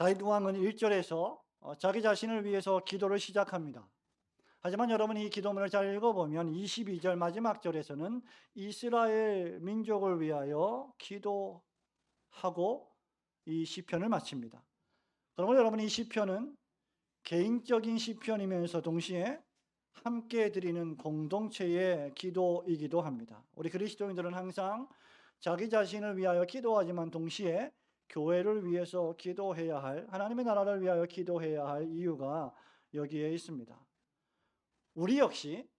다윗 왕은 1절에서 자기 자신을 위해서 기도를 시작합니다. 하지만 여러분이 이 기도문을 잘 읽어보면 22절 마지막 절에서는 이스라엘 민족을 위하여 기도하고 이 시편을 마칩니다. 그러면 여러분, 이 시편은 개인적인 시편이면서 동시에 함께 드리는 공동체의 기도이기도 합니다. 우리 그리스도인들은 항상 자기 자신을 위하여 기도하지만 동시에 교회를 위해서 기도해야 할, 하나님의 나라를 위하여 기도해야 할 이유가 여기에 있습니다. 우리 역시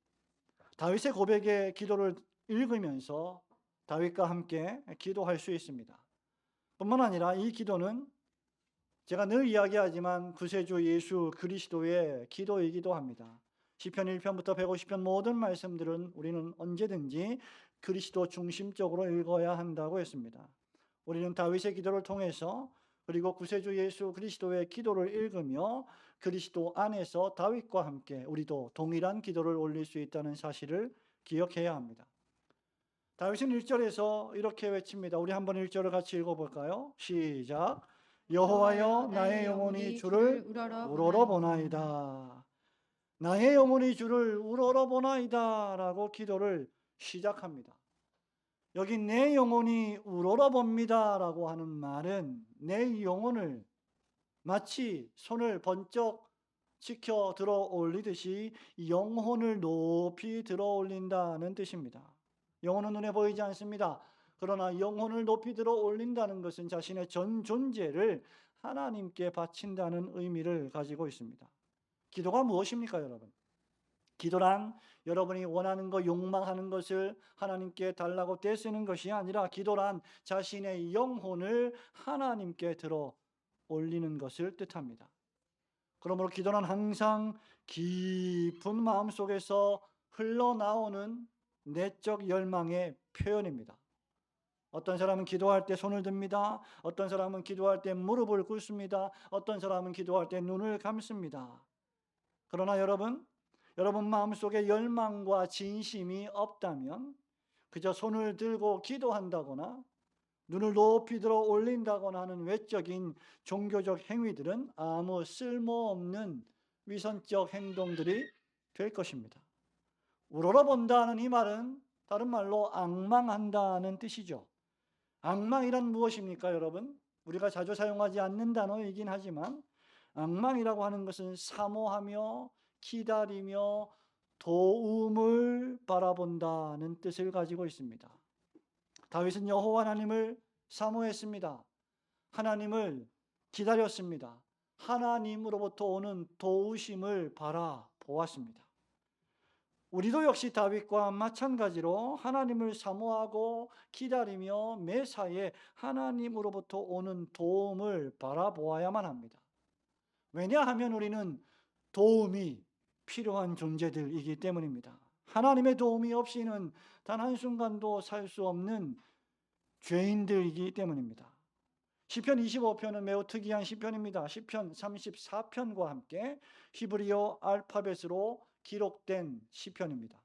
다윗의 고백의 기도를 읽으면서 다윗과 함께 기도할 수 있습니다. 뿐만 아니라 이 기도는 제가 늘 이야기하지만 구세주 예수 그리스도의 기도이기도 합니다. 시편 1편부터 150편 모든 말씀들은 우리는 언제든지 그리스도 중심적으로 읽어야 한다고 했습니다. 우리는 다윗의 기도를 통해서, 그리고 구세주 예수 그리스도의 기도를 읽으며 그리스도 안에서 다윗과 함께 우리도 동일한 기도를 올릴 수 있다는 사실을 기억해야 합니다. 다윗은 1절에서 이렇게 외칩니다. 우리 한번 1절을 같이 읽어볼까요? 시작. 여호와여, 나의 영혼이 주를 우러러보나이다. 나의 영혼이 주를 우러러보나이다 라고 기도를 시작합니다. 여기 내 영혼이 우러러봅니다 라고 하는 말은 내 영혼을 마치 손을 번쩍 치켜 들어 올리듯이 영혼을 높이 들어 올린다는 뜻입니다. 영혼은 눈에 보이지 않습니다. 그러나 영혼을 높이 들어 올린다는 것은 자신의 전 존재를 하나님께 바친다는 의미를 가지고 있습니다. 기도가 무엇입니까, 여러분? 기도란 여러분이 원하는 것, 욕망하는 것을 하나님께 달라고 떼쓰는 것이 아니라, 기도란 자신의 영혼을 하나님께 들어 올리는 것을 뜻합니다. 그러므로 기도는 항상 깊은 마음속에서 흘러나오는 내적 열망의 표현입니다. 어떤 사람은 기도할 때 손을 듭니다. 어떤 사람은 기도할 때 무릎을 꿇습니다. 어떤 사람은 기도할 때 눈을 감습니다. 그러나 여러분 마음속에 열망과 진심이 없다면 그저 손을 들고 기도한다거나 눈을 높이 들어 올린다거나 하는 외적인 종교적 행위들은 아무 쓸모없는 위선적 행동들이 될 것입니다. 우러러본다는 이 말은 다른 말로 앙망한다는 뜻이죠. 앙망이란 무엇입니까, 여러분? 우리가 자주 사용하지 않는 단어이긴 하지만 앙망이라고 하는 것은 사모하며 기다리며 도움을 바라본다는 뜻을 가지고 있습니다. 다윗은 여호와 하나님을 사모했습니다. 하나님을 기다렸습니다. 하나님으로부터 오는 도우심을 바라보았습니다. 우리도 역시 다윗과 마찬가지로 하나님을 사모하고 기다리며 매사에 하나님으로부터 오는 도움을 바라보아야만 합니다. 왜냐하면 우리는 도움이 필요한 존재들이기 때문입니다. 하나님의 도움이 없이는 단 한순간도 살 수 없는 죄인들이기 때문입니다. 시편 25편은 매우 특이한 시편입니다. 시편 34편과 함께 히브리어 알파벳으로 기록된 시편입니다.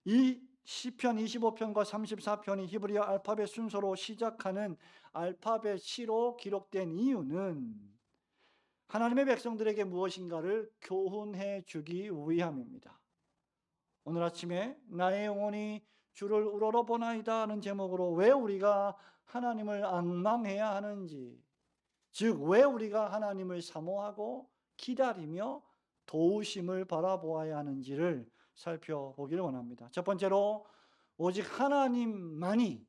이 시편 25편과 34편이 히브리어 알파벳 순서로 시작하는 알파벳 C로 기록된 이유는 하나님의 백성들에게 무엇인가를 교훈해 주기 위함입니다. 오늘 아침에 나의 영혼이 주를 우러러보나이다 하는 제목으로 왜 우리가 하나님을 앙망해야 하는지, 즉 왜 우리가 하나님을 사모하고 기다리며 도우심을 바라보아야 하는지를 살펴보기를 원합니다. 첫 번째로, 오직 하나님만이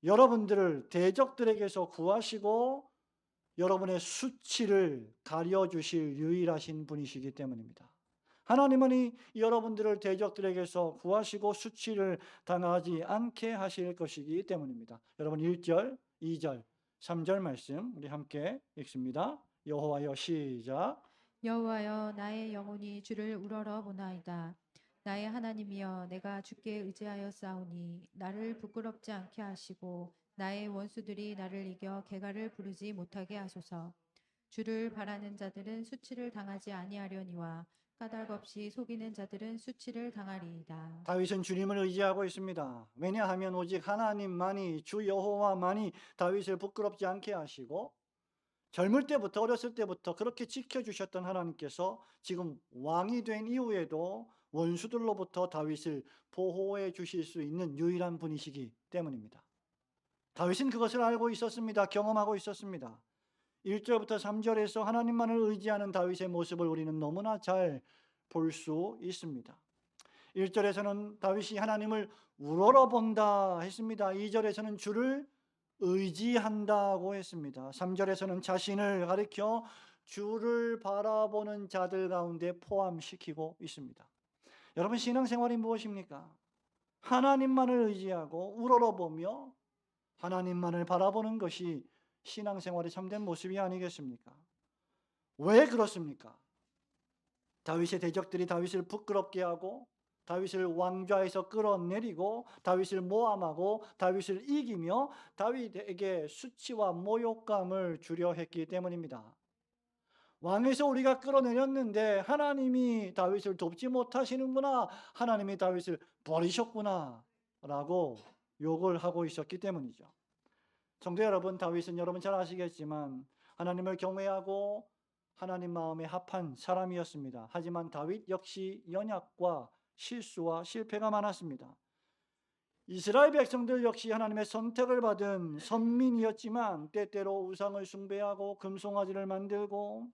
여러분들을 대적들에게서 구하시고 여러분의 수치를 가려주실 유일하신 분이시기 때문입니다. 하나님은 여러분들을 대적들에게서 구하시고 수치를 당하지 않게 하실 것이기 때문입니다. 여러분 1절, 2절, 3절 말씀 우리 함께 읽습니다. 여호와여, 시작. 여호와여, 나의 영혼이 주를 우러러보나이다. 나의 하나님이여, 내가 주께 의지하여 싸우니 나를 부끄럽지 않게 하시고 나의 원수들이 나를 이겨 개가를 부르지 못하게 하소서. 주를 바라는 자들은 수치를 당하지 아니하려니와 까닭 없이 속이는 자들은 수치를 당하리이다. 다윗은 주님을 의지하고 있습니다. 왜냐하면 오직 하나님만이, 주 여호와만이 다윗을 부끄럽지 않게 하시고 젊을 때부터, 어렸을 때부터 그렇게 지켜주셨던 하나님께서 지금 왕이 된 이후에도 원수들로부터 다윗을 보호해 주실 수 있는 유일한 분이시기 때문입니다. 다윗은 그것을 알고 있었습니다. 경험하고 있었습니다. 1절부터 3절에서 하나님만을 의지하는 다윗의 모습을 우리는 너무나 잘 볼 수 있습니다. 1절에서는 다윗이 하나님을 우러러본다 했습니다. 2절에서는 주를 의지한다고 했습니다. 3절에서는 자신을 가리켜 주를 바라보는 자들 가운데 포함시키고 있습니다. 여러분, 신앙생활이 무엇입니까? 하나님만을 의지하고 우러러보며 하나님만을 바라보는 것이 신앙생활의 참된 모습이 아니겠습니까? 왜 그렇습니까? 다윗의 대적들이 다윗을 부끄럽게 하고 다윗을 왕좌에서 끌어내리고 다윗을 모함하고 다윗을 이기며 다윗에게 수치와 모욕감을 주려 했기 때문입니다. 왕에서 우리가 끌어내렸는데 하나님이 다윗을 돕지 못하시는구나, 하나님이 다윗을 버리셨구나 라고 욕을 하고 있었기 때문이죠. 성도 여러분, 다윗은 여러분 잘 아시겠지만 하나님을 경외하고 하나님 마음에 합한 사람이었습니다. 하지만 다윗 역시 연약과 실수와 실패가 많았습니다. 이스라엘 백성들 역시 하나님의 선택을 받은 선민이었지만 때때로 우상을 숭배하고 금송아지를 만들고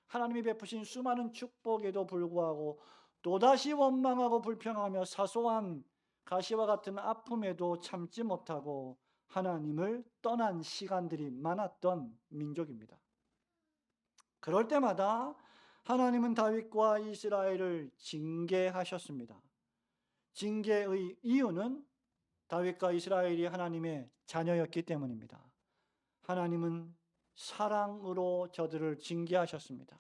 하나님이 베푸신 수많은 축복에도 불구하고 또다시 원망하고 불평하며 사소한 가시와 같은 아픔에도 참지 못하고 하나님을 떠난 시간들이 많았던 민족입니다. 그럴 때마다 하나님은 다윗과 이스라엘을 징계하셨습니다. 징계의 이유는 다윗과 이스라엘이 하나님의 자녀였기 때문입니다. 하나님은 사랑으로 저들을 징계하셨습니다.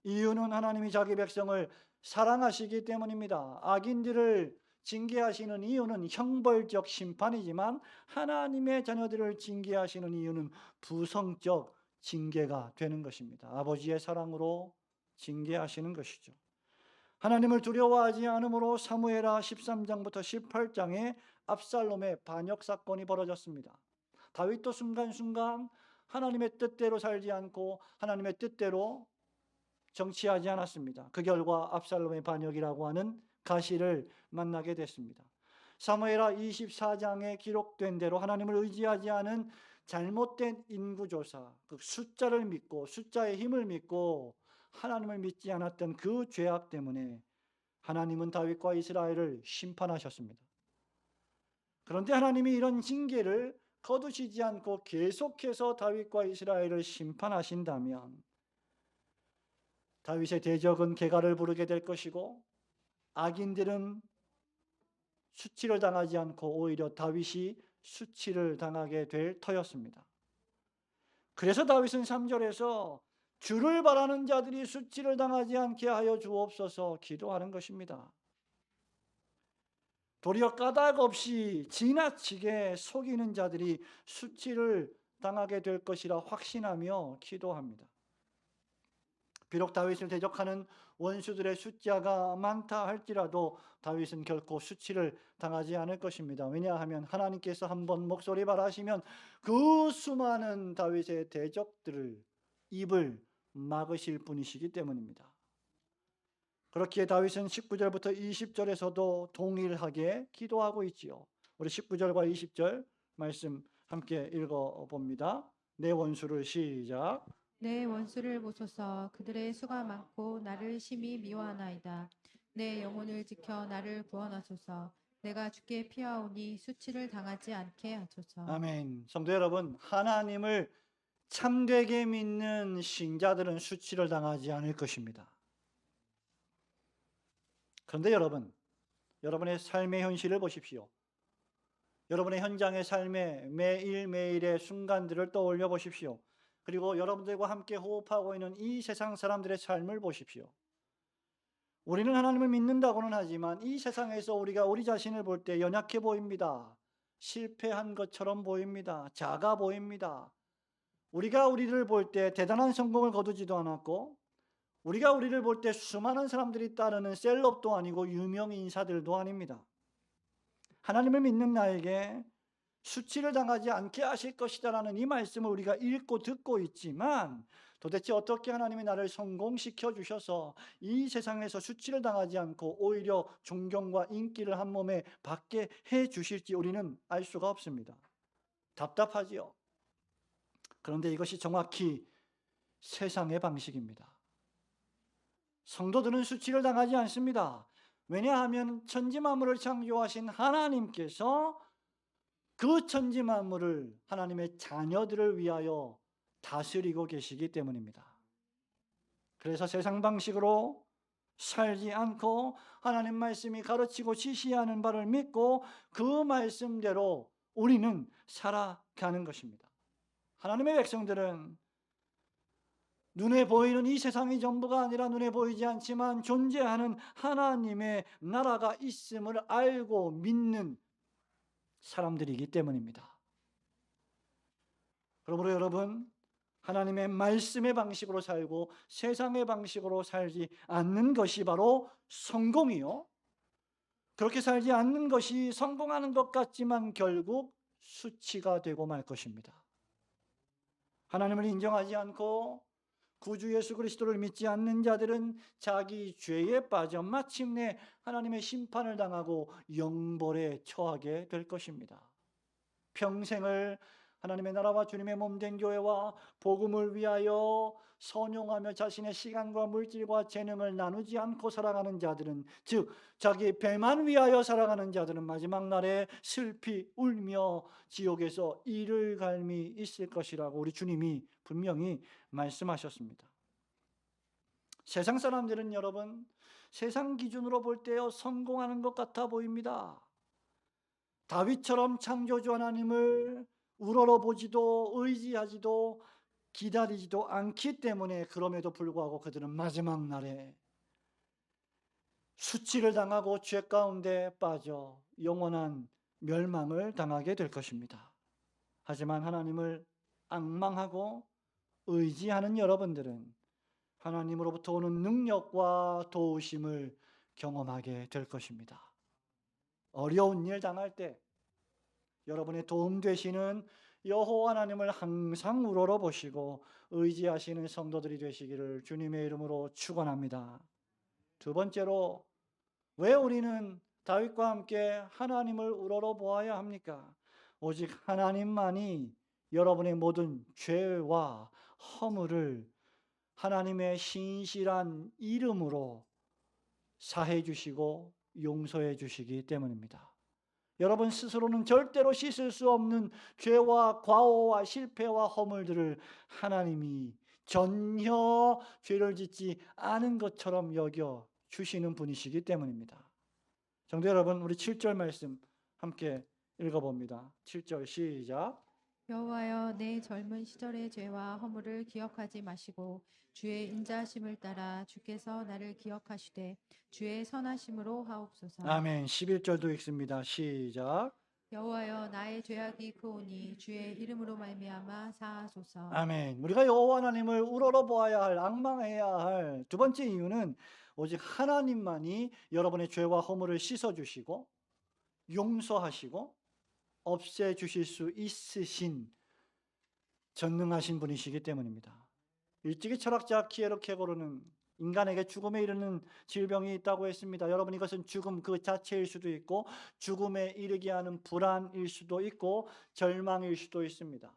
이유는 하나님이 자기 백성을 사랑하시기 때문입니다. 악인들을 징계하시는 이유는 형벌적 심판이지만 하나님의 자녀들을 징계하시는 이유는 부성적 징계가 되는 것입니다. 아버지의 사랑으로 징계하시는 것이죠. 하나님을 두려워하지 않으므로 사무엘하 13장부터 18장에 압살롬의 반역 사건이 벌어졌습니다. 다윗도 순간순간 하나님의 뜻대로 살지 않고 하나님의 뜻대로 정치하지 않았습니다. 그 결과 압살롬의 반역이라고 하는 가시를 만나게 됐습니다. 사무엘하 24장에 기록된 대로 하나님을 의지하지 않은 잘못된 인구조사, 그 숫자를 믿고 숫자의 힘을 믿고 하나님을 믿지 않았던 그 죄악 때문에 하나님은 다윗과 이스라엘을 심판하셨습니다. 그런데 하나님이 이런 징계를 거두시지 않고 계속해서 다윗과 이스라엘을 심판하신다면 다윗의 대적은 개가를 부르게 될 것이고 악인들은 수치를 당하지 않고 오히려 다윗이 수치를 당하게 될 터였습니다. 그래서 다윗은 3절에서 주를 바라는 자들이 수치를 당하지 않게 하여 주옵소서 기도하는 것입니다. 도리어 까닭 없이 지나치게 속이는 자들이 수치를 당하게 될 것이라 확신하며 기도합니다. 비록 다윗을 대적하는 원수들의 숫자가 많다 할지라도 다윗은 결코 수치를 당하지 않을 것입니다. 왜냐하면 하나님께서 한번 목소리 발하시면 그 수많은 다윗의 대적들을 입을 막으실 분이시기 때문입니다. 그렇기에 다윗은 19절부터 20절에서도 동일하게 기도하고 있지요. 우리 19절과 20절 말씀 함께 읽어봅니다. 내 원수를 시작. 내 원수를 보소서. 그들의 수가 많고 나를 심히 미워하나이다. 내 영혼을 지켜 나를 구원하소서. 내가 주께 피하오니 수치를 당하지 않게 하소서. 아멘. 성도 여러분, 하나님을 참되게 믿는 신자들은 수치를 당하지 않을 것입니다. 그런데 여러분의 삶의 현실을 보십시오. 여러분의 현장의 삶의 매일매일의 순간들을 떠올려 보십시오. 그리고 여러분들과 함께 호흡하고 있는 이 세상 사람들의 삶을 보십시오. 우리는 하나님을 믿는다고는 하지만 이 세상에서 우리가 우리 자신을 볼 때 연약해 보입니다. 실패한 것처럼 보입니다. 작아 보입니다. 우리가 우리를 볼 때 대단한 성공을 거두지도 않았고 우리가 우리를 볼 때 수많은 사람들이 따르는 셀럽도 아니고 유명 인사들도 아닙니다. 하나님을 믿는 나에게 수치를 당하지 않게 하실 것이다라는 이 말씀을 우리가 읽고 듣고 있지만 도대체 어떻게 하나님이 나를 성공시켜 주셔서 이 세상에서 수치를 당하지 않고 오히려 존경과 인기를 한 몸에 받게 해 주실지 우리는 알 수가 없습니다. 답답하지요. 그런데 이것이 정확히 세상의 방식입니다. 성도들은 수치를 당하지 않습니다. 왜냐하면 천지 만물을 창조하신 하나님께서 그 천지 만물을 하나님의 자녀들을 위하여 다스리고 계시기 때문입니다. 그래서 세상 방식으로 살지 않고 하나님 말씀이 가르치고 지시하는 바를 믿고 그 말씀대로 우리는 살아가는 것입니다. 하나님의 백성들은 눈에 보이는 이 세상이 전부가 아니라 눈에 보이지 않지만 존재하는 하나님의 나라가 있음을 알고 믿는 사람들이기 때문입니다. 그러므로 여러분, 하나님의 말씀의 방식으로 살고 세상의 방식으로 살지 않는 것이 바로 성공이요. 그렇게 살지 않는 것이 성공하는 것 같지만 결국 수치가 되고 말 것입니다. 하나님을 인정하지 않고 구주 예수 그리스도를 믿지 않는 자들은 자기 죄에 빠져 마침내 하나님의 심판을 당하고 영벌에 처하게 될 것입니다. 평생을 하나님의 나라와 주님의 몸된 교회와 복음을 위하여 선용하며 자신의 시간과 물질과 재능을 나누지 않고 살아가는 자들은, 즉 자기 배만 위하여 살아가는 자들은 마지막 날에 슬피 울며 지옥에서 이를 갈미 있을 것이라고 우리 주님이 분명히 말씀하셨습니다. 세상 사람들은 여러분, 세상 기준으로 볼 때요 성공하는 것 같아 보입니다. 다윗처럼 창조주 하나님을 우러러 보지도 의지하지도 기다리지도 않기 때문에 그럼에도 불구하고 그들은 마지막 날에 수치를 당하고 죄 가운데 빠져 영원한 멸망을 당하게 될 것입니다. 하지만 하나님을 앙망하고 의지하는 여러분들은 하나님으로부터 오는 능력과 도우심을 경험하게 될 것입니다. 어려운 일 당할 때 여러분의 도움 되시는 여호와 하나님을 항상 우러러 보시고 의지하시는 성도들이 되시기를 주님의 이름으로 축원합니다. 두 번째로, 왜 우리는 다윗과 함께 하나님을 우러러 보아야 합니까? 오직 하나님만이 여러분의 모든 죄와 허물을 하나님의 신실한 이름으로 사해 주시고 용서해 주시기 때문입니다. 여러분 스스로는 절대로 씻을 수 없는 죄와 과오와 실패와 허물들을 하나님이 전혀 죄를 짓지 않은 것처럼 여겨 주시는 분이시기 때문입니다. 성도 여러분, 우리 7절 말씀 함께 읽어봅니다. 7절 시작. 여호와여, 내 젊은 시절의 죄와 허물을 기억하지 마시고 주의 인자하심을 따라 주께서 나를 기억하시되 주의 선하심으로 하옵소서. 아멘. 11절도 읽습니다. 시작. 여호와여, 나의 죄악이 크오니 주의 이름으로 말미암아 사하소서. 아멘. 우리가 여호와 하나님을 우러러 보아야 할, 앙망해야 할 두 번째 이유는 오직 하나님만이 여러분의 죄와 허물을 씻어주시고 용서하시고 없애주실 수 있으신 전능하신 분이시기 때문입니다. 일찍이 철학자 키에르케고르는 인간에게 죽음에 이르는 질병이 있다고 했습니다. 여러분, 이것은 죽음 그 자체일 수도 있고 죽음에 이르게 하는 불안일 수도 있고 절망일 수도 있습니다.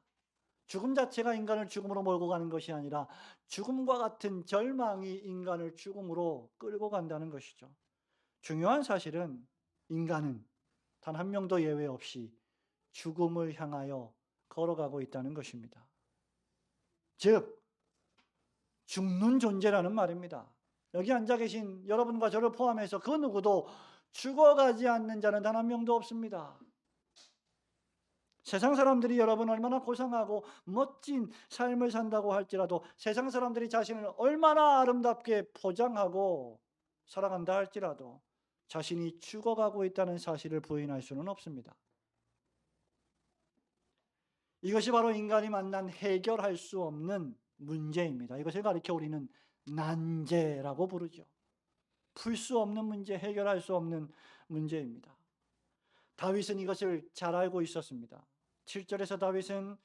죽음 자체가 인간을 죽음으로 몰고 가는 것이 아니라 죽음과 같은 절망이 인간을 죽음으로 끌고 간다는 것이죠. 중요한 사실은 인간은 단 한 명도 예외 없이 죽음을 향하여 걸어가고 있다는 것입니다. 즉 죽는 존재라는 말입니다. 여기 앉아 계신 여러분과 저를 포함해서 그 누구도 죽어가지 않는 자는 단 한 명도 없습니다. 세상 사람들이 여러분 얼마나 고상하고 멋진 삶을 산다고 할지라도, 세상 사람들이 자신을 얼마나 아름답게 포장하고 살아간다 할지라도 자신이 죽어가고 있다는 사실을 부인할 수는 없습니다. 이것이 바로 인간이 만난 해결할 수 없는 문제입니다. 이것을 가리켜 우리는 난제라고 부르죠. 풀 수 없는 문제, 해결할 수 없는 문제입니다. 다윗은 이것을 잘 알고 있었습니다. 7절에서 다윗은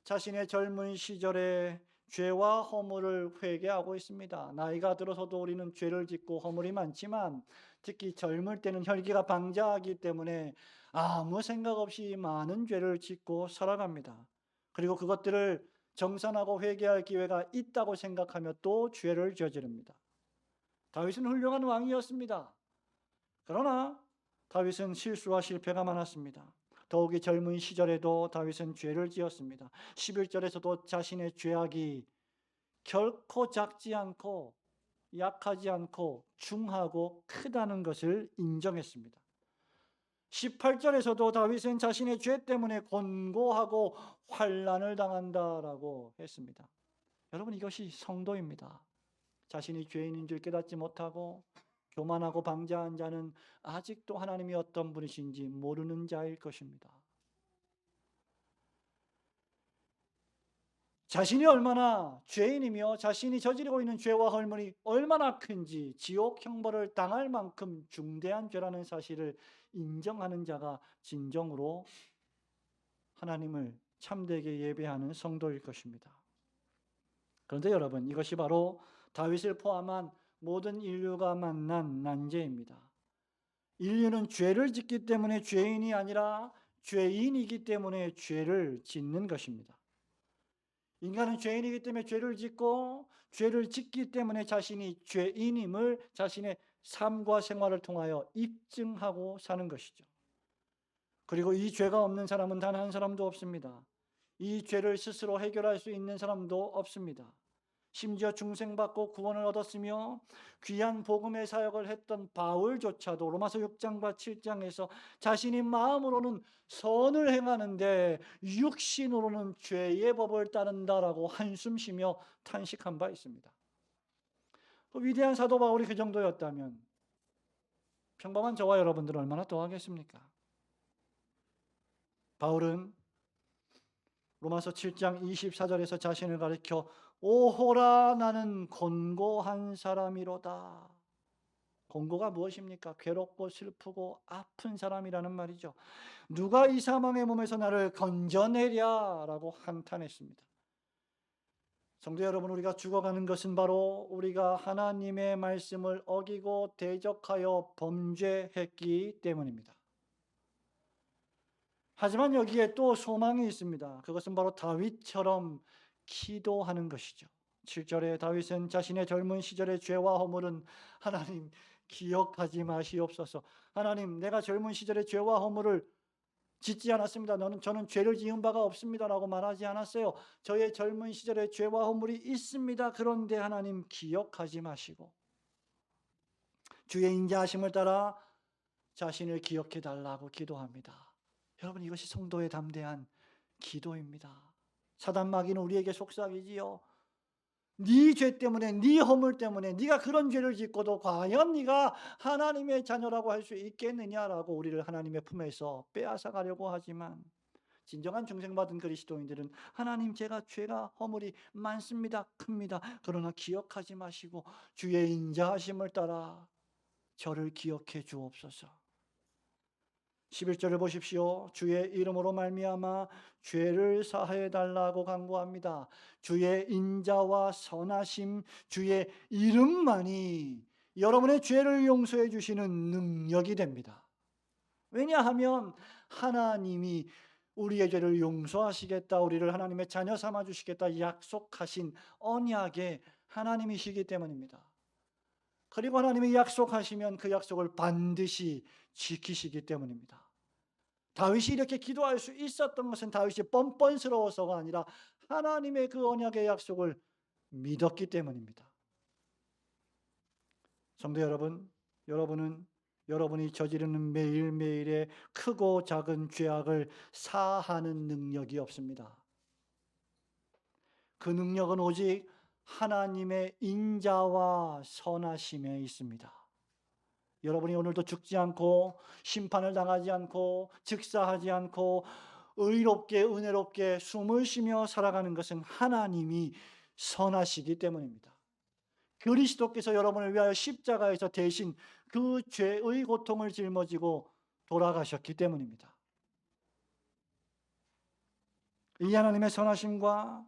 자신의 젊은 시절에 죄와 허물을 회개하고 있습니다. 나이가 들어서도 우리는 죄를 짓고 허물이 많지만 특히 젊을 때는 혈기가 방자하기 때문에 아무 생각 없이 많은 죄를 짓고 살아갑니다. 그리고 그것들을 정산하고 회개할 기회가 있다고 생각하며 또 죄를 저지릅니다. 다윗은 훌륭한 왕이었습니다. 그러나 다윗은 실수와 실패가 많았습니다. 더욱이 젊은 시절에도 다윗은 죄를 지었습니다. 11절에서도 자신의 죄악이 결코 작지 않고 약하지 않고 중하고 크다는 것을 인정했습니다. 18절에서도 다윗은 자신의 죄 때문에 곤고하고 환난을 당한다라고 했습니다. 여러분, 이것이 성도입니다. 자신이 죄인인 줄 깨닫지 못하고 교만하고 방자한 자는 아직도 하나님이 어떤 분이신지 모르는 자일 것입니다. 자신이 얼마나 죄인이며 자신이 저지르고 있는 죄와 허물이 얼마나 큰지 지옥 형벌을 당할 만큼 중대한 죄라는 사실을 인정하는 자가 진정으로 하나님을 참되게 예배하는 성도일 것입니다. 그런데 여러분, 이것이 바로 다윗을 포함한 모든 인류가 만난 난제입니다. 인류는 죄를 짓기 때문에 죄인이 아니라 죄인이기 때문에 죄를 짓는 것입니다. 인간은 죄인이기 때문에 죄를 짓고 죄를 짓기 때문에 자신이 죄인임을 자신의 삶과 생활을 통하여 입증하고 사는 것이죠. 그리고 이 죄가 없는 사람은 단 한 사람도 없습니다. 이 죄를 스스로 해결할 수 있는 사람도 없습니다. 심지어 중생받고 구원을 얻었으며 귀한 복음의 사역을 했던 바울조차도 로마서 6장과 7장에서 자신이 마음으로는 선을 행하는데 육신으로는 죄의 법을 따른다라고 한숨 쉬며 탄식한 바 있습니다. 위대한 사도 바울이 그 정도였다면 평범한 저와 여러분들은 얼마나 더 하겠습니까? 바울은 로마서 7장 24절에서 자신을 가리켜 오호라 나는 곤고한 사람이로다. 곤고가 무엇입니까? 괴롭고 슬프고 아픈 사람이라는 말이죠. 누가 이 사망의 몸에서 나를 건져내랴 라고 한탄했습니다. 성도 여러분, 우리가 죽어가는 것은 바로 우리가 하나님의 말씀을 어기고 대적하여 범죄했기 때문입니다. 하지만 여기에 또 소망이 있습니다. 그것은 바로 다윗처럼 기도하는 것이죠. 7절에 다윗은 자신의 젊은 시절의 죄와 허물은 하나님 기억하지 마시옵소서. 하나님, 내가 젊은 시절의 죄와 허물을 짓지 않았습니다. 저는 죄를 지은 바가 없습니다라고 말하지 않았어요. 저의 젊은 시절의 죄와 허물이 있습니다. 그런데 하나님 기억하지 마시고 주의 인자하심을 따라 자신을 기억해 달라고 기도합니다. 여러분, 이것이 성도의 담대한 기도입니다. 사단 마귀는 우리에게 속삭이지요. 네 죄 때문에, 네 허물 때문에 네가 그런 죄를 짓고도 과연 네가 하나님의 자녀라고 할 수 있겠느냐라고 우리를 하나님의 품에서 빼앗아 가려고 하지만 진정한 중생받은 그리스도인들은 하나님, 제가 죄가 허물이 많습니다. 큽니다. 그러나 기억하지 마시고 주의 인자하심을 따라 저를 기억해 주옵소서. 11절을 보십시오. 주의 이름으로 말미암아 죄를 사하여 달라고 간구합니다. 주의 인자와 선하심, 주의 이름만이 여러분의 죄를 용서해 주시는 능력이 됩니다. 왜냐하면 하나님이 우리의 죄를 용서하시겠다, 우리를 하나님의 자녀 삼아 주시겠다 약속하신 언약의 하나님이시기 때문입니다. 그리고 하나님이 약속하시면 그 약속을 반드시 지키시기 때문입니다. 다윗이 이렇게 기도할 수 있었던 것은 다윗이 뻔뻔스러워서가 아니라 하나님의 그 언약의 약속을 믿었기 때문입니다. 성도 여러분, 여러분은 여러분이 저지르는 매일매일의 크고 작은 죄악을 사하는 능력이 없습니다. 그 능력은 오직 하나님의 인자와 선하심에 있습니다. 여러분이 오늘도 죽지 않고 심판을 당하지 않고 즉사하지 않고 의롭게 은혜롭게 숨을 쉬며 살아가는 것은 하나님이 선하시기 때문입니다. 그리스도께서 여러분을 위하여 십자가에서 대신 그 죄의 고통을 짊어지고 돌아가셨기 때문입니다. 이 하나님의 선하심과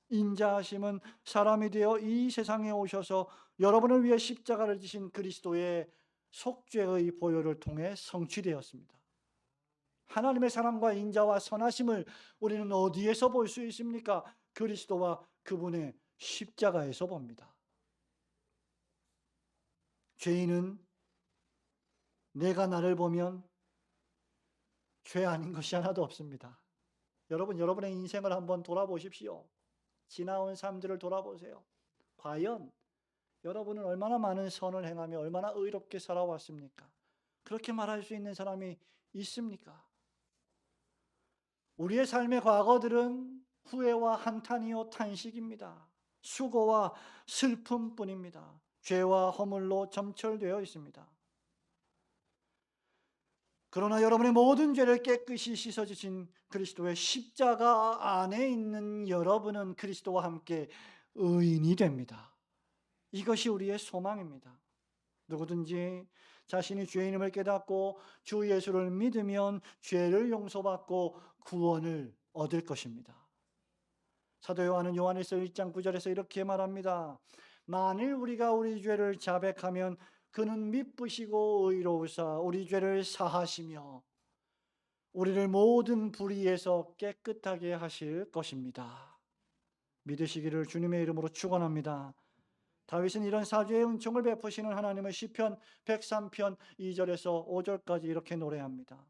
인자하심은 사람이 되어 이 세상에 오셔서 여러분을 위해 십자가를 지신 그리스도의 속죄의 보혈을 통해 성취되었습니다. 하나님의 사랑과 인자와 선하심을 우리는 어디에서 볼 수 있습니까? 그리스도와 그분의 십자가에서 봅니다. 죄인은 내가 나를 보면 죄 아닌 것이 하나도 없습니다. 여러분, 여러분의 인생을 한번 돌아보십시오. 지나온 삶들을 돌아보세요. 과연 여러분은 얼마나 많은 선을 행하며 얼마나 의롭게 살아왔습니까? 그렇게 말할 수 있는 사람이 있습니까? 우리의 삶의 과거들은 후회와 한탄이요 탄식입니다. 수고와 슬픔뿐입니다. 죄와 허물로 점철되어 있습니다. 그러나 여러분의 모든 죄를 깨끗이 씻어주신 그리스도의 십자가 안에 있는 여러분은 그리스도와 함께 의인이 됩니다. 이것이 우리의 소망입니다. 누구든지 자신이 죄인임을 깨닫고 주 예수를 믿으면 죄를 용서받고 구원을 얻을 것입니다. 사도 요한은 요한일서 1장 9절에서 이렇게 말합니다. 만일 우리가 우리 죄를 자백하면 그는 미쁘시고 의로우사 우리 죄를 사하시며 우리를 모든 불의에서 깨끗하게 하실 것입니다. 믿으시기를 주님의 이름으로 축원합니다. 다윗은 이런 사죄의 은총을 베푸시는 하나님을 시편 103편 2절에서 5절까지 이렇게 노래합니다.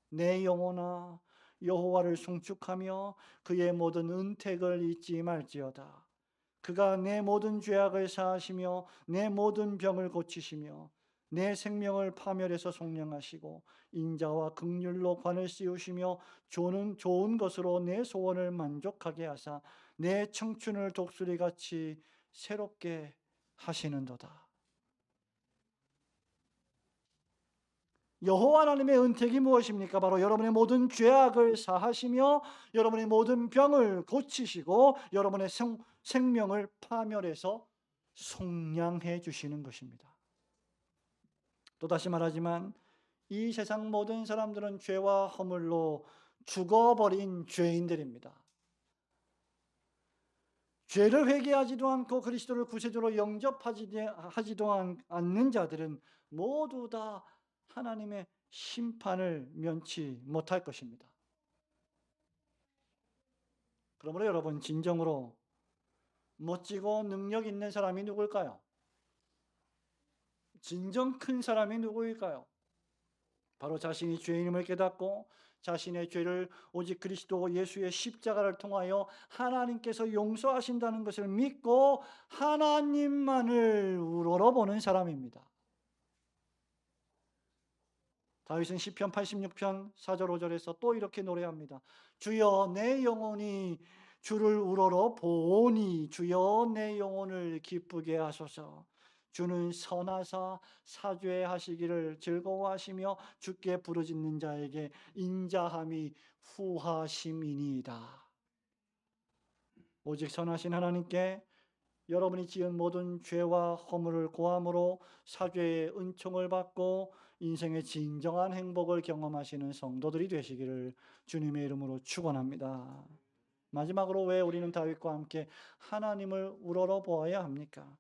내 영혼아 여호와를 송축하며 그의 모든 은택을 잊지 말지어다. 그가 내 모든 죄악을 사하시며 내 모든 병을 고치시며 내 생명을 파멸해서 속량하시고 인자와 긍휼로 관을 씌우시며 좋은 것으로 내 소원을 만족하게 하사 내 청춘을 독수리같이 새롭게 하시는도다. 여호와 하나님의 은택이 무엇입니까? 바로 여러분의 모든 죄악을 사하시며 여러분의 모든 병을 고치시고 여러분의 생명을 파멸해서 속량해 주시는 것입니다. 또다시 말하지만 이 세상 모든 사람들은 죄와 허물로 죽어버린 죄인들입니다. 죄를 회개하지도 않고 그리스도를 구세주로 영접하지도 않는 자들은 모두 다 하나님의 심판을 면치 못할 것입니다. 그러므로 여러분 진정으로 멋지고 능력 있는 사람이 누굴까요? 진정 큰 사람이 누구일까요? 바로 자신이 죄인임을 깨닫고 자신의 죄를 오직 그리스도 예수의 십자가를 통하여 하나님께서 용서하신다는 것을 믿고 하나님만을 우러러보는 사람입니다. 다윗은 시편 86편 4절 5절에서 또 이렇게 노래합니다. 주여 내 영혼이 주를 우러러 보오니 주여 내 영혼을 기쁘게 하소서. 주는 선하사 사죄하시기를 즐거워하시며 주께 부르짖는 자에게 인자함이 후하심이니이다. 오직 선하신 하나님께 여러분이 지은 모든 죄와 허물을 고함으로 사죄의 은총을 받고 인생의 진정한 행복을 경험하시는 성도들이 되시기를 주님의 이름으로 축원합니다. 마지막으로 왜 우리는 다윗과 함께 하나님을 우러러 보아야 합니까?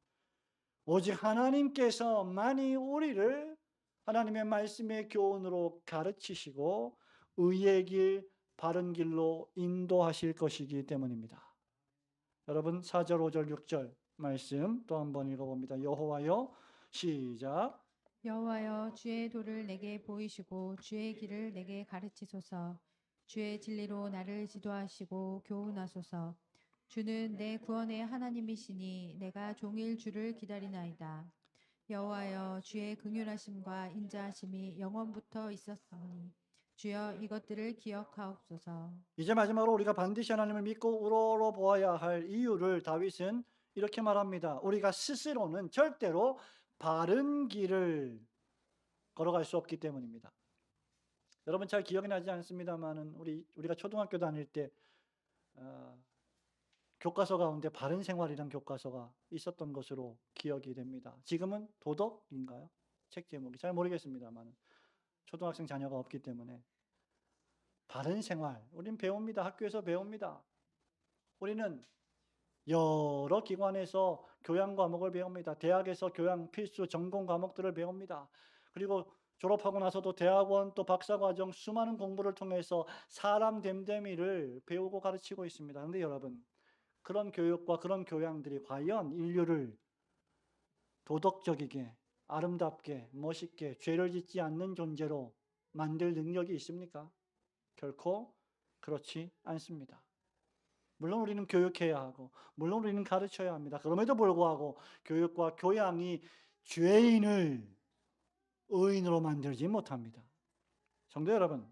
오직 하나님께서만이 우리를 하나님의 말씀의 교훈으로 가르치시고 의의 길, 바른 길로 인도하실 것이기 때문입니다. 여러분 4절, 5절, 6절 말씀 또 한번 읽어봅니다. 여호와여 시작. 여호와여 주의 도를 내게 보이시고 주의 길을 내게 가르치소서. 주의 진리로 나를 지도하시고 교훈하소서. 주는 내 구원의 하나님이시니 내가 종일 주를 기다리나이다. 여호와여 주의 긍휼하심과 인자하심이 영원부터 있었사오니 주여 이것들을 기억하옵소서. 이제 마지막으로 우리가 반드시 하나님을 믿고 우러러 보아야 할 이유를 다윗은 이렇게 말합니다. 우리가 스스로는 절대로 바른 길을 걸어갈 수 없기 때문입니다. 여러분 잘 기억이 나지 않습니다만은 우리가 초등학교 다닐 때 교과서 가운데 바른 생활이란 교과서가 있었던 것으로 기억이 됩니다. 지금은 도덕인가요? 책 제목이 잘 모르겠습니다만 초등학생 자녀가 없기 때문에 바른 생활 우린 배웁니다. 학교에서 배웁니다. 우리는 여러 기관에서 교양 과목을 배웁니다. 대학에서 교양 필수 전공 과목들을 배웁니다. 그리고 졸업하고 나서도 대학원 또 박사과정 수많은 공부를 통해서 사람 됨됨이를 배우고 가르치고 있습니다. 그런데 여러분, 그런 교육과 그런 교양들이 과연 인류를 도덕적이게, 아름답게, 멋있게, 죄를 짓지 않는 존재로 만들 능력이 있습니까? 결코 그렇지 않습니다. 물론 우리는 교육해야 하고, 물론 우리는 가르쳐야 합니다. 그럼에도 불구하고 교육과 교양이 죄인을 의인으로 만들지 못합니다. 성도 여러분,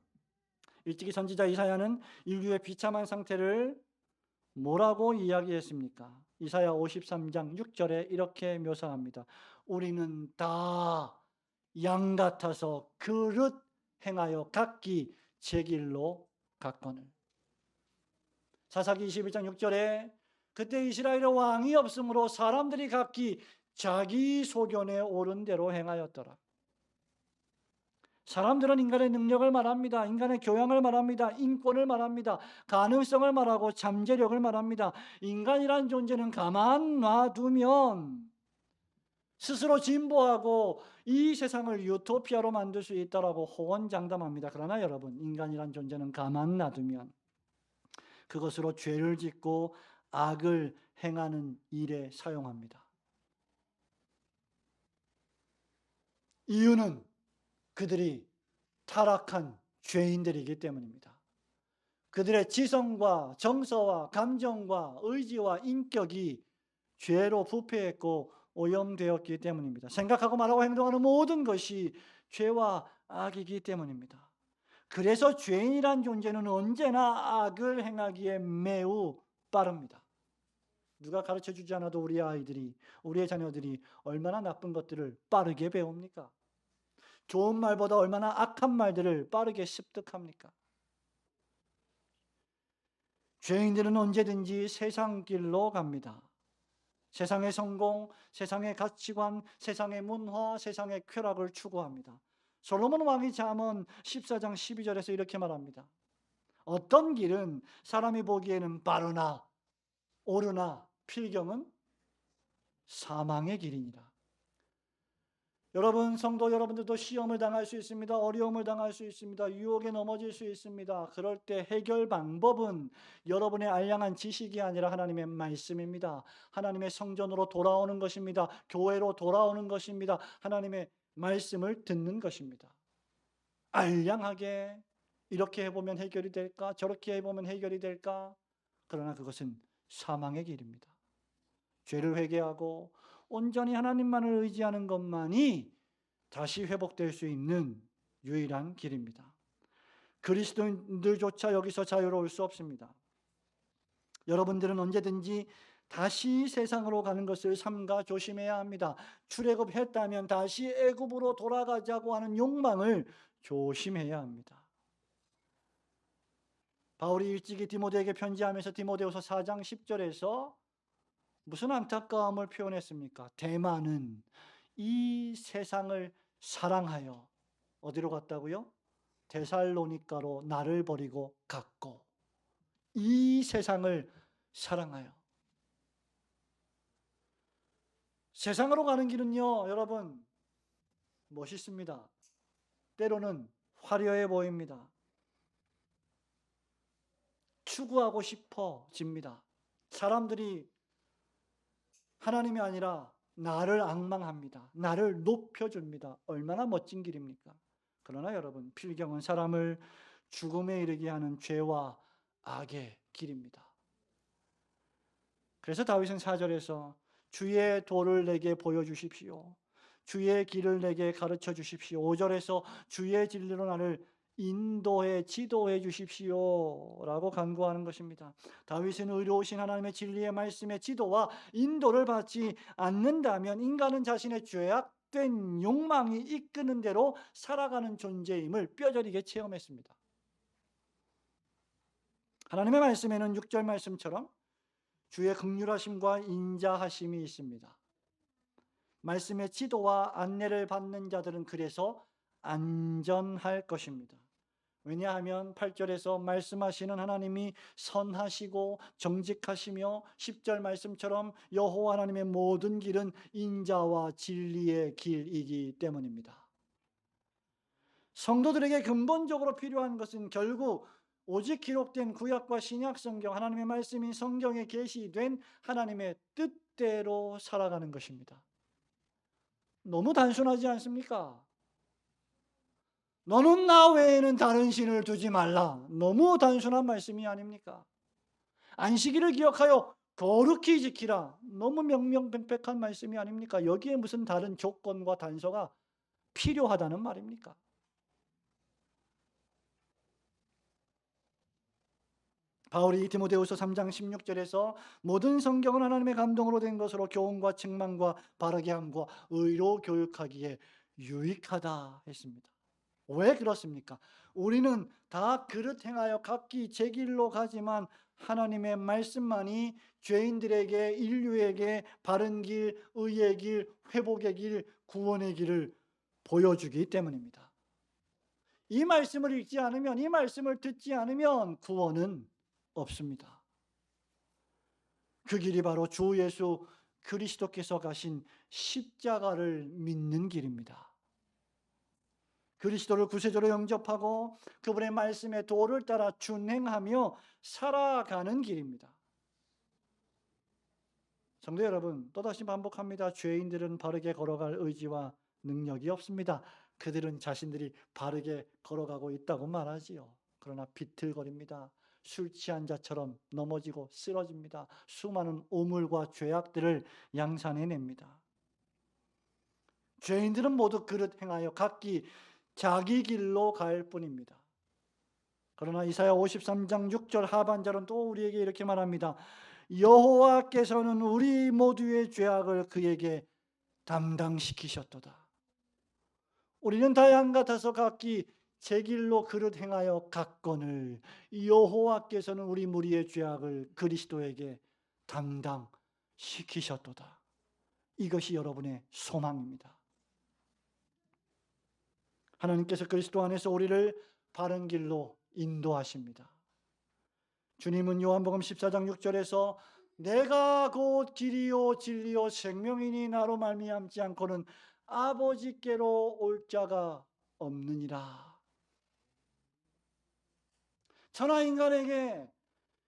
일찍이 선지자 이사야는 인류의 비참한 상태를 뭐라고 이야기했습니까? 이사야 53장 6절에 이렇게 묘사합니다. 우리는 다 양 같아서 그릇 행하여 각기 제 길로 갔거늘. 사사기 21장 6절에 그때 이스라엘의 왕이 없으므로 사람들이 각기 자기 소견에 옳은 대로 행하였더라. 사람들은 인간의 능력을 말합니다. 인간의 교양을 말합니다. 인권을 말합니다. 가능성을 말하고 잠재력을 말합니다. 인간이란 존재는 가만 놔두면 스스로 진보하고 이 세상을 유토피아로 만들 수 있다라고 호언장담합니다. 그러나 여러분, 인간이란 존재는 가만 놔두면 그것으로 죄를 짓고 악을 행하는 일에 사용합니다. 이유는 그들이 타락한 죄인들이기 때문입니다. 그들의 지성과 정서와 감정과 의지와 인격이 죄로 부패했고 오염되었기 때문입니다. 생각하고 말하고 행동하는 모든 것이 죄와 악이기 때문입니다. 그래서 죄인이란 존재는 언제나 악을 행하기에 매우 빠릅니다. 누가 가르쳐주지 않아도 우리 아이들이, 우리의 자녀들이 얼마나 나쁜 것들을 빠르게 배웁니까? 좋은 말보다 얼마나 악한 말들을 빠르게 습득합니까? 죄인들은 언제든지 세상 길로 갑니다. 세상의 성공, 세상의 가치관, 세상의 문화, 세상의 쾌락을 추구합니다. 솔로몬 왕이 잠언 14장 12절에서 이렇게 말합니다. 어떤 길은 사람이 보기에는 빠르나 옳으나 필경은 사망의 길이니라. 여러분, 성도 여러분들도 시험을 당할 수 있습니다. 어려움을 당할 수 있습니다. 유혹에 넘어질 수 있습니다. 그럴 때 해결 방법은 여러분의 알량한 지식이 아니라 하나님의 말씀입니다. 하나님의 성전으로 돌아오는 것입니다. 교회로 돌아오는 것입니다. 하나님의 말씀을 듣는 것입니다. 알량하게 이렇게 해보면 해결이 될까? 저렇게 해보면 해결이 될까? 그러나 그것은 사망의 길입니다. 죄를 회개하고 온전히 하나님만을 의지하는 것만이 다시 회복될 수 있는 유일한 길입니다. 그리스도인들조차 여기서 자유로울 수 없습니다. 여러분들은 언제든지 다시 세상으로 가는 것을 삼가 조심해야 합니다. 출애굽했다면 다시 애굽으로 돌아가자고 하는 욕망을 조심해야 합니다. 바울이 일찍이 디모데에게 편지하면서 디모데후서 4장 10절에서 무슨 안타까움을 표현했습니까? 대만은 이 세상을 사랑하여 어디로 갔다고요? 데살로니가로 나를 버리고 갔고, 이 세상을 사랑하여. 세상으로 가는 길은요, 여러분, 멋있습니다. 때로는 화려해 보입니다. 추구하고 싶어집니다. 사람들이 하나님이 아니라 나를 앙망합니다. 나를 높여줍니다. 얼마나 멋진 길입니까? 그러나 여러분, 필경은 사람을 죽음에 이르게 하는 죄와 악의 길입니다. 그래서 다윗은 4절에서 주의 도를 내게 보여주십시오. 주의 길을 내게 가르쳐 주십시오. 5절에서 주의 진리로 나를 인도해 지도해 주십시오 라고 간구하는 것입니다. 다윗은 의로우신 하나님의 진리의 말씀의 지도와 인도를 받지 않는다면 인간은 자신의 죄악된 욕망이 이끄는 대로 살아가는 존재임을 뼈저리게 체험했습니다. 하나님의 말씀에는 6절 말씀처럼 주의 긍휼하심과 인자하심이 있습니다. 말씀의 지도와 안내를 받는 자들은 그래서 안전할 것입니다. 왜냐하면 8절에서 말씀하시는 하나님이 선하시고 정직하시며 10절 말씀처럼 여호와 하나님의 모든 길은 인자와 진리의 길이기 때문입니다. 성도들에게 근본적으로 필요한 것은 결국 오직 기록된 구약과 신약 성경, 하나님의 말씀이 성경에 계시된 하나님의 뜻대로 살아가는 것입니다. 너무 단순하지 않습니까? 너는 나 외에는 다른 신을 두지 말라. 너무 단순한 말씀이 아닙니까? 안식일을 기억하여 거룩히 지키라. 너무 명명백백한 말씀이 아닙니까? 여기에 무슨 다른 조건과 단서가 필요하다는 말입니까? 바울이 디모데후서 3장 16절에서 모든 성경은 하나님의 감동으로 된 것으로 교훈과 책망과 바르게 함과 의로 교육하기에 유익하다 했습니다. 왜 그렇습니까? 우리는 다 그릇 행하여 각기 제 길로 가지만 하나님의 말씀만이 죄인들에게, 인류에게 바른 길, 의의 길, 회복의 길, 구원의 길을 보여주기 때문입니다. 이 말씀을 읽지 않으면, 이 말씀을 듣지 않으면 구원은 없습니다. 그 길이 바로 주 예수 그리스도께서 가신 십자가를 믿는 길입니다. 그리스도를 구세주로 영접하고 그분의 말씀의 도를 따라 준행하며 살아가는 길입니다. 성도 여러분, 또다시 반복합니다. 죄인들은 바르게 걸어갈 의지와 능력이 없습니다. 그들은 자신들이 바르게 걸어가고 있다고 말하지요. 그러나 비틀거립니다. 술 취한 자처럼 넘어지고 쓰러집니다. 수많은 오물과 죄악들을 양산해냅니다. 죄인들은 모두 그릇 행하여 각기 자기 길로 갈 뿐입니다. 그러나 이사야 53장 6절 하반절은 또 우리에게 이렇게 말합니다. 여호와께서는 우리 모두의 죄악을 그에게 담당시키셨도다. 우리는 다 양 같아서 각기 제 길로 그릇 행하여 갔거늘 여호와께서는 우리 무리의 죄악을 그리스도에게 담당시키셨도다. 이것이 여러분의 소망입니다. 하나님께서 그리스도 안에서 우리를 바른 길로 인도하십니다. 주님은 요한복음 14장 6절에서 내가 곧 길이요 진리요 생명이니 나로 말미암지 않고는 아버지께로 올 자가 없느니라. 천하 인간에게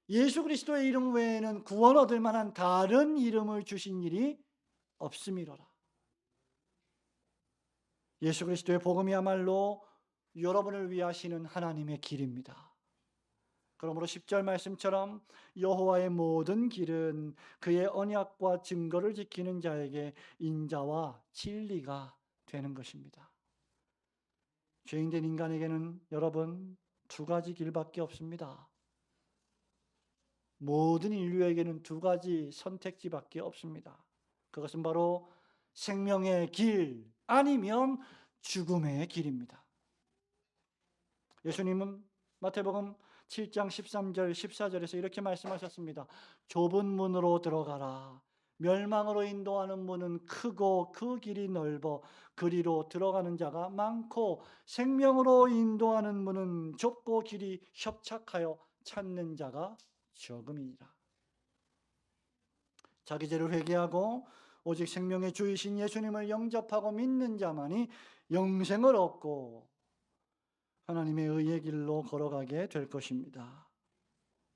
예수 그리스도의 이름 외에는 구원 얻을 만한 다른 이름을 주신 일이 없음이로라. 예수 그리스도의 복음이야말로 여러분을 위하시는 하나님의 길입니다. 그러므로 10절 말씀처럼 여호와의 모든 길은 그의 언약과 증거를 지키는 자에게 인자와 진리가 되는 것입니다. 죄인된 인간에게는 여러분 두 가지 길밖에 없습니다. 모든 인류에게는 두 가지 선택지밖에 없습니다. 그것은 바로 생명의 길 아니면 죽음의 길입니다. 예수님은 마태복음 7장 13절 14절에서 이렇게 말씀하셨습니다. 좁은 문으로 들어가라. 멸망으로 인도하는 문은 크고 그 길이 넓어 그리로 들어가는 자가 많고 생명으로 인도하는 문은 좁고 길이 협착하여 찾는 자가 적음이니라. 자기 죄를 회개하고 오직 생명의 주이신 예수님을 영접하고 믿는 자만이 영생을 얻고 하나님의 의의 길로 걸어가게 될 것입니다.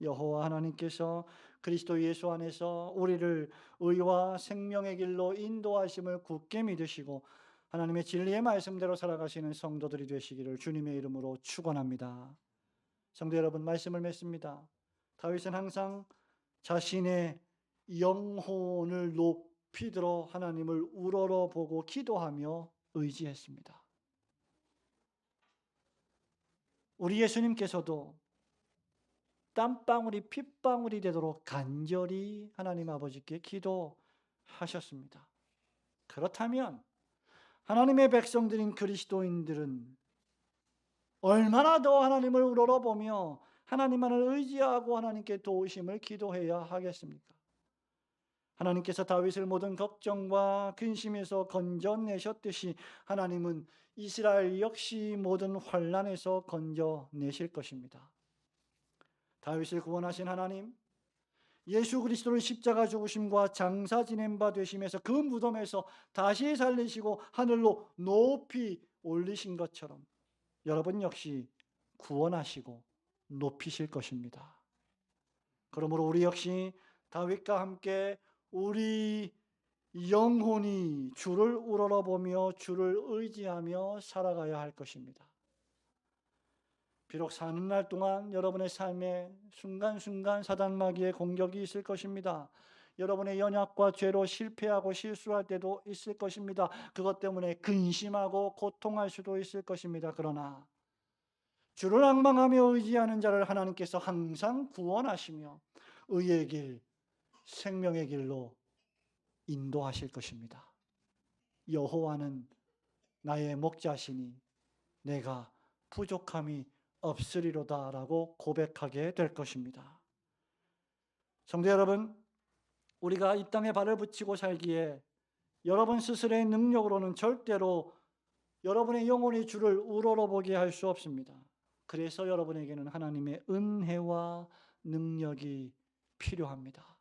여호와 하나님께서 그리스도 예수 안에서 우리를 의와 생명의 길로 인도하심을 굳게 믿으시고 하나님의 진리의 말씀대로 살아가시는 성도들이 되시기를 주님의 이름으로 축원합니다. 성도 여러분, 말씀을 맺습니다. 다윗은 항상 자신의 영혼을 높이 들어 하나님을 우러러 보고 기도하며 의지했습니다. 우리 예수님께서도 땀방울이 핏방울이 되도록 간절히 하나님 아버지께 기도하셨습니다. 그렇다면 하나님의 백성들인 그리스도인들은 얼마나 더 하나님을 우러러보며 하나님만을 의지하고 하나님께 도우심을 기도해야 하겠습니까? 하나님께서 다윗을 모든 걱정과 근심에서 건져내셨듯이 하나님은 이스라엘 역시 모든 환난에서 건져내실 것입니다. 다윗을 구원하신 하나님, 예수 그리스도를 십자가 죽으심과 장사 지낸 바 되심에서 그 무덤에서 다시 살리시고 하늘로 높이 올리신 것처럼 여러분 역시 구원하시고 높이실 것입니다. 그러므로 우리 역시 다윗과 함께 우리 영혼이 주를 우러러보며 주를 의지하며 살아가야 할 것입니다. 비록 사는 날 동안 여러분의 삶에 순간순간 사단마귀의 공격이 있을 것입니다. 여러분의 연약과 죄로 실패하고 실수할 때도 있을 것입니다. 그것 때문에 근심하고 고통할 수도 있을 것입니다. 그러나 주를 앙망하며 의지하는 자를 하나님께서 항상 구원하시며 의의 길, 생명의 길로 인도하실 것입니다. 여호와는 나의 목자시니 내가 부족함이 없으리로다라고 고백하게 될 것입니다. 성도 여러분, 우리가 이 땅에 발을 붙이고 살기에 여러분 스스로의 능력으로는 절대로 여러분의 영혼이 주를 우러러보게 할 수 없습니다. 그래서 여러분에게는 하나님의 은혜와 능력이 필요합니다.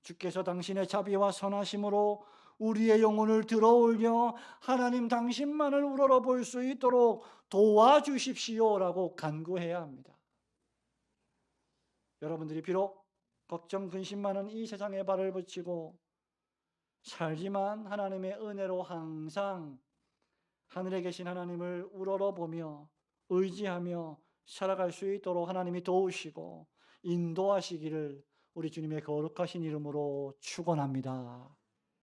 주께서 당신의 자비와 선하심으로 우리의 영혼을 들어올려 하나님 당신만을 우러러볼 수 있도록 도와주십시오라고 간구해야 합니다. 여러분들이 비록 걱정 근심 많은 이 세상에 발을 붙이고 살지만 하나님의 은혜로 항상 하늘에 계신 하나님을 우러러보며 의지하며 살아갈 수 있도록 하나님이 도우시고 인도하시기를 우리 주님의 거룩하신 이름으로 축원합니다.